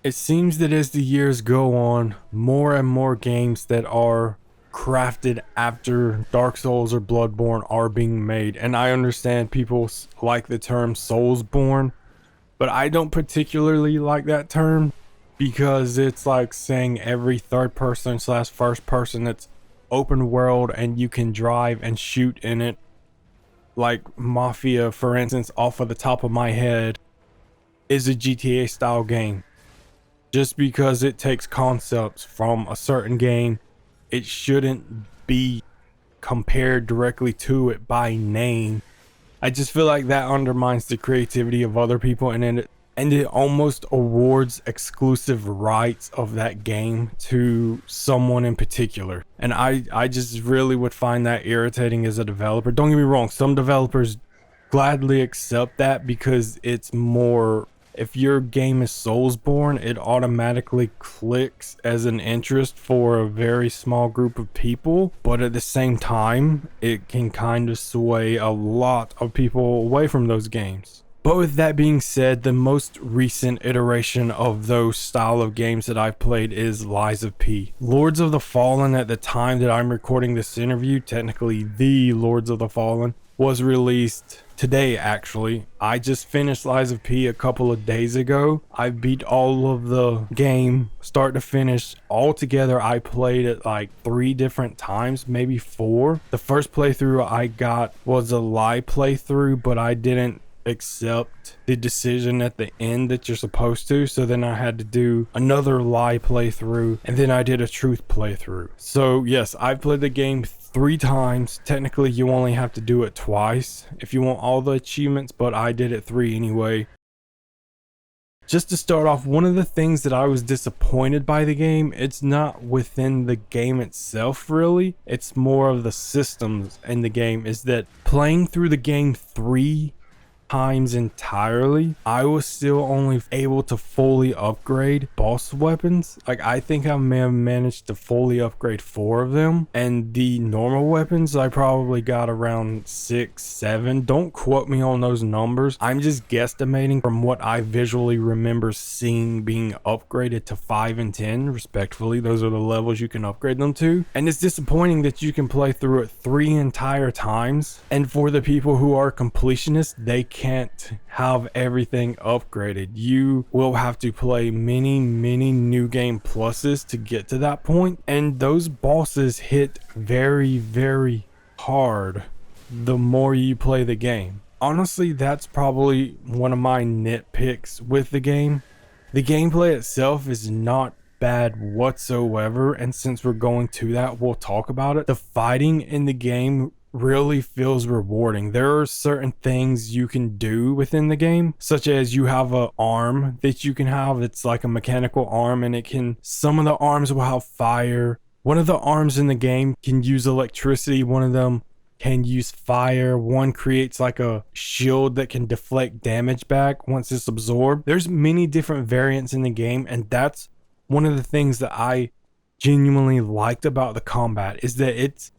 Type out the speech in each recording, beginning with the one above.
It seems that as the years go on, more and more games that are crafted after Dark Souls or Bloodborne are being made. And I understand people like the term Soulsborne, but I don't particularly like that term because it's like saying every third person slash first person that's open world and you can drive and shoot in it, like Mafia, for instance, off of the top of my head, is a GTA style game. Just because it takes concepts from a certain game, it shouldn't be compared directly to it by name. I just feel like that undermines the creativity of other people, and it almost awards exclusive rights of that game to someone in particular. And I just really would find that irritating as a developer. Don't get me wrong, some developers gladly accept that because it's more, if your game is Soulsborne, it automatically clicks as an interest for a very small group of people, but at the same time it can kind of sway a lot of people away from those games. But with that being said, the most recent iteration of those style of games that I've played is Lies of P. Lords of the Fallen, at the time that I'm recording this interview, technically the Lords of the Fallen, was released today actually. I just finished Lies of P a couple of days ago. I beat all of the game start to finish. Altogether I played it like 3 different times, maybe 4. The first playthrough I got was a lie playthrough, but I didn't accept the decision at the end that you're supposed to, so then I had to do another lie playthrough, and then I did a truth playthrough. So yes, I've played the game 3 times. Technically you only have to do it twice if you want all the achievements, but I did it 3 anyway. Just to start off, one of the things that I was disappointed by the game, it's not within the game itself really, it's more of the systems in the game, is that playing through the game 3 times entirely, I was still only able to fully upgrade boss weapons. Like, I think I may have managed to fully upgrade 4 of them, and the normal weapons I probably got around 6, 7. Don't quote me on those numbers, I'm just guesstimating from what I visually remember seeing being upgraded to 5 and 10 respectively. Those are the levels you can upgrade them to, and it's disappointing that you can play through it 3 entire times, and for the people who are completionists, they can't have everything upgraded. You will have to play many new game pluses to get to that point, and those bosses hit very hard the more you play the game. Honestly, that's probably one of my nitpicks with the game. The gameplay itself is not bad whatsoever, and since we're going to that, we'll talk about it. The fighting in the game really feels rewarding. There are certain things you can do within the game, such as you have an arm that you can have. It's like a mechanical arm, and some of the arms will have fire. One of the arms in the game can use electricity. One of them can use fire. One creates like a shield that can deflect damage back once it's absorbed. There's many different variants in the game, and that's one of the things that I genuinely liked about the combat, is that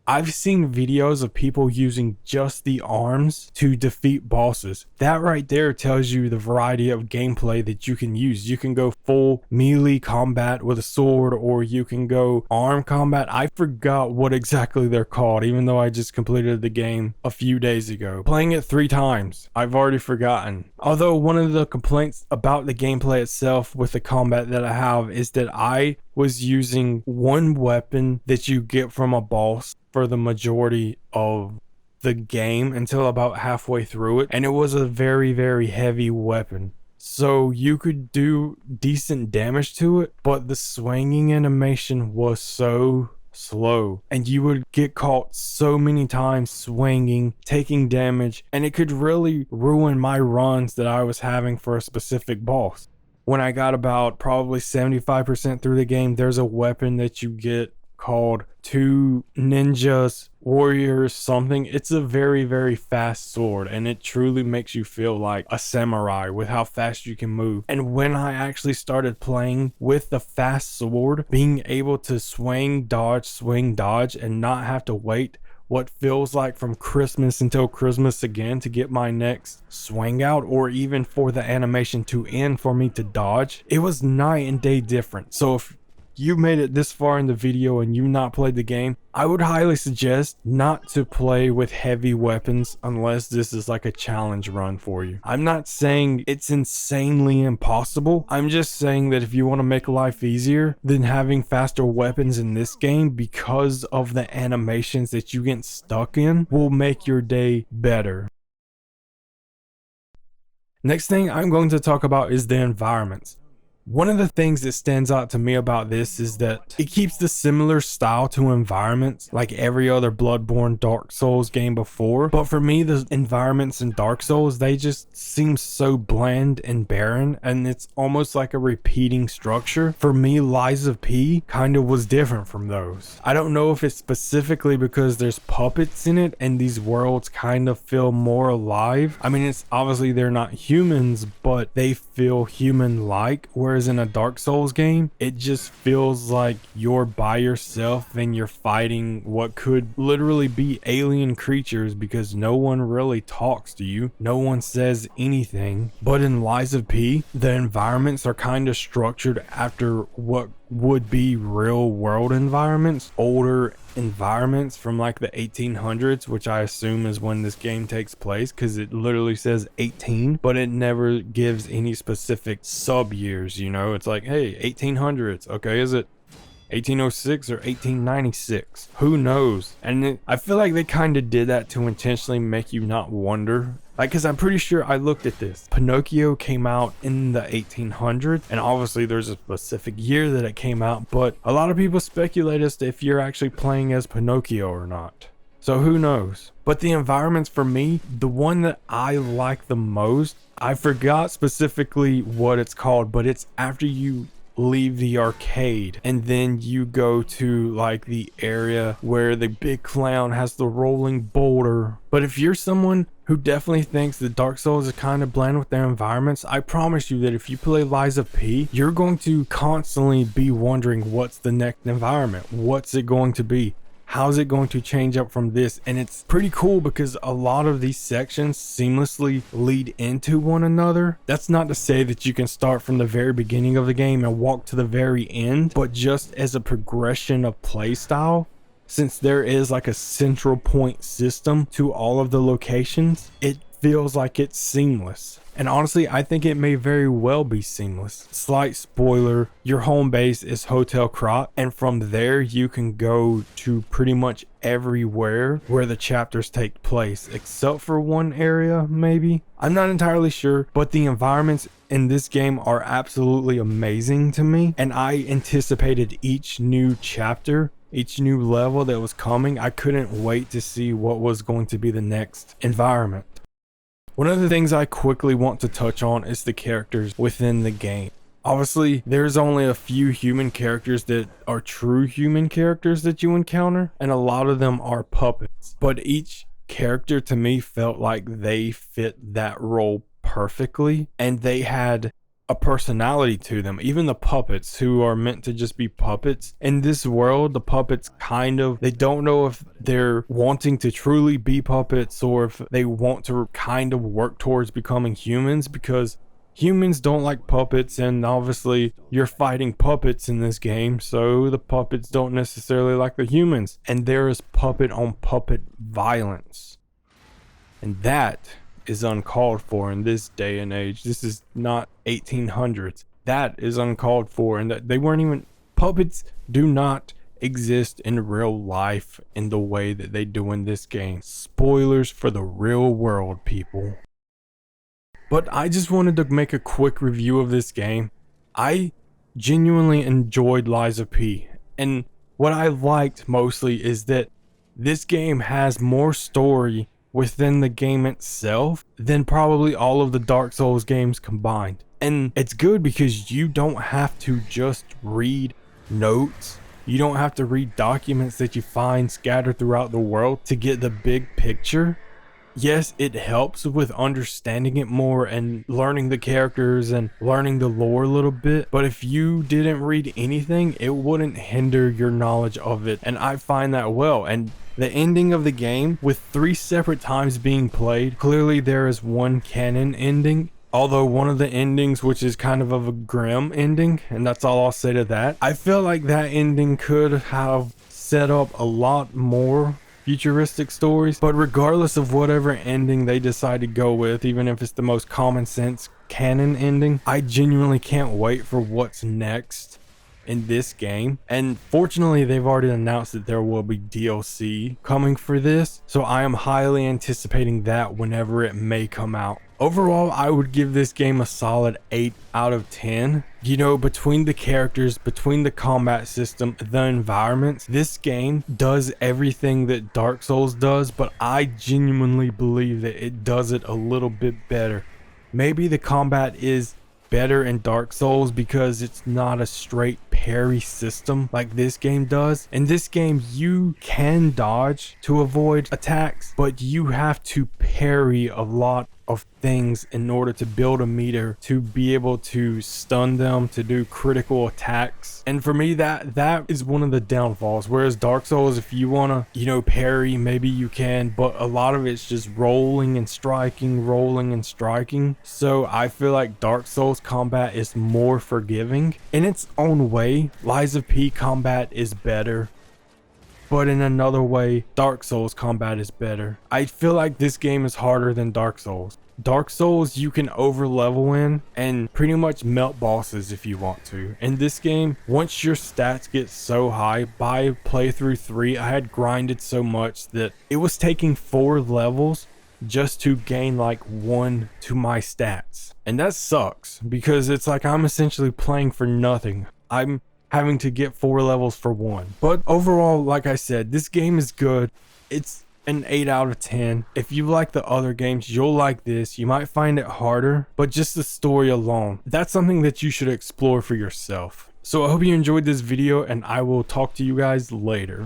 I've seen videos of people using just the arms to defeat bosses. That right there tells you the variety of gameplay that you can use. You can go full melee combat with a sword, or you can go arm combat. I forgot what exactly they're called, even though I just completed the game a few days ago. Playing it 3 times, I've already forgotten. Although one of the complaints about the gameplay itself with the combat that I have is that I was using one weapon that you get from a boss for the majority of the game until about halfway through it, and it was a very heavy weapon, so you could do decent damage to it, but the swinging animation was so slow, and you would get caught so many times swinging, taking damage, and it could really ruin my runs that I was having for a specific boss. When I got about probably 75% through the game, there's a weapon that you get called Two Ninjas Warriors something. It's a very fast sword, and it truly makes you feel like a samurai with how fast you can move. And when I actually started playing with the fast sword, being able to swing dodge and not have to wait what feels like from Christmas until Christmas again to get my next swing out, or even for the animation to end for me to dodge, it was night and day different. So if you made it this far in the video and you not played the game, I would highly suggest not to play with heavy weapons unless this is like a challenge run for you. I'm not saying it's insanely impossible. I'm just saying that if you want to make life easier, then having faster weapons in this game, because of the animations that you get stuck in, will make your day better. Next thing I'm going to talk about is the environments. One of the things that stands out to me about this is that it keeps the similar style to environments like every other Bloodborne Dark Souls game before, but for me the environments in Dark Souls, they just seem so bland and barren, and it's almost like a repeating structure. For me, Lies of P kind of was different from those. I don't know if it's specifically because there's puppets in it and these worlds kind of feel more alive. I mean, it's obviously they're not humans, but they feel human-like, whereas in a Dark Souls game, it just feels like you're by yourself and you're fighting what could literally be alien creatures, because no one really talks to you, no one says anything. But in Lies of P, the environments are kind of structured after what would be real world environments, older environments from like the 1800s, which I assume is when this game takes place, because it literally says 18, but it never gives any specific sub years, you know. It's like, hey, 1800s, okay, is it 1806 or 1896? Who knows? And I feel like they kind of did that to intentionally make you not wonder. Like, because I'm pretty sure I looked at this. Pinocchio came out in the 1800s, and obviously there's a specific year that it came out, but a lot of people speculate as to if you're actually playing as Pinocchio or not. So who knows? But the environments for me, the one that I like the most, I forgot specifically what it's called, but it's after you leave the arcade and then you go to like the area where the big clown has the rolling boulder. But if you're someone who definitely thinks that Dark Souls is kind of bland with their environments, I promise you that if you play Lies of P, you're going to constantly be wondering what's the next environment, what's it going to be, how's it going to change up from this. And it's pretty cool because a lot of these sections seamlessly lead into one another. That's not to say that you can start from the very beginning of the game and walk to the very end, but just as a progression of playstyle, since there is like a central point system to all of the locations, it feels like it's seamless. And honestly, I think it may very well be seamless. Slight spoiler, your home base is Hotel Krat, and from there you can go to pretty much everywhere where the chapters take place, except for one area maybe. I'm not entirely sure, but the environments in this game are absolutely amazing to me, and I anticipated each new chapter, each new level that was coming. I couldn't wait to see what was going to be the next environment. One of the things I quickly want to touch on is the characters within the game. Obviously, there's only a few human characters that are true human characters that you encounter, and a lot of them are puppets. But each character to me felt like they fit that role perfectly, and they had a personality to them. Even the puppets, who are meant to just be puppets, in this world the puppets they don't know if they're wanting to truly be puppets or if they want to kind of work towards becoming humans, because humans don't like puppets, and obviously you're fighting puppets in this game, so the puppets don't necessarily like the humans, and there is puppet on puppet violence, and that is uncalled for in this day and age. This is not 1800s. That is uncalled for, and that they weren't even puppets. Do not exist in real life in the way that they do in this game. Spoilers for the real world, people. But I just wanted to make a quick review of this game. I genuinely enjoyed Lies of P, and what I liked mostly is that this game has more story within the game itself than probably all of the Dark Souls games combined. And it's good because you don't have to just read notes. You don't have to read documents that you find scattered throughout the world to get the big picture. Yes, it helps with understanding it more and learning the characters and learning the lore a little bit, but if you didn't read anything, it wouldn't hinder your knowledge of it, and I find that well. And The ending of the game, with 3 separate times being played, clearly there is one canon ending. Although one of the endings, which is kind of a grim ending, and that's all I'll say to that. I feel like that ending could have set up a lot more futuristic stories, but regardless of whatever ending they decide to go with, even if it's the most common sense canon ending, I genuinely can't wait for what's next in this game. And fortunately, they've already announced that there will be DLC coming for this, so I am highly anticipating that whenever it may come out. Overall, I would give this game a solid 8 out of 10. You know, between the characters, between the combat system, the environments, this game does everything that Dark Souls does, but I genuinely believe that it does it a little bit better. Maybe the combat is better in Dark Souls because it's not a straight parry system like this game does. In this game, you can dodge to avoid attacks, but you have to parry a lot of things in order to build a meter to be able to stun them, to do critical attacks. And for me, that is one of the downfalls. Whereas Dark Souls, if you want to, you know, parry, maybe you can, but a lot of it's just rolling and striking, rolling and striking. So I feel like Dark Souls combat is more forgiving in its own way. Lies of P combat is better, but in another way, Dark Souls combat is better. I feel like this game is harder than Dark Souls. Dark Souls, you can over level in and pretty much melt bosses if you want to. In this game, once your stats get so high, by playthrough 3, I had grinded so much that it was taking 4 levels just to gain like 1 to my stats. And that sucks because it's like I'm essentially playing for nothing. I'm having to get 4 levels for 1. But overall, like I said, this game is good. It's an 8 out of 10. If you like the other games, you'll like this. You might find it harder, but just the story alone, that's something that you should explore for yourself. So I hope you enjoyed this video, and I will talk to you guys later.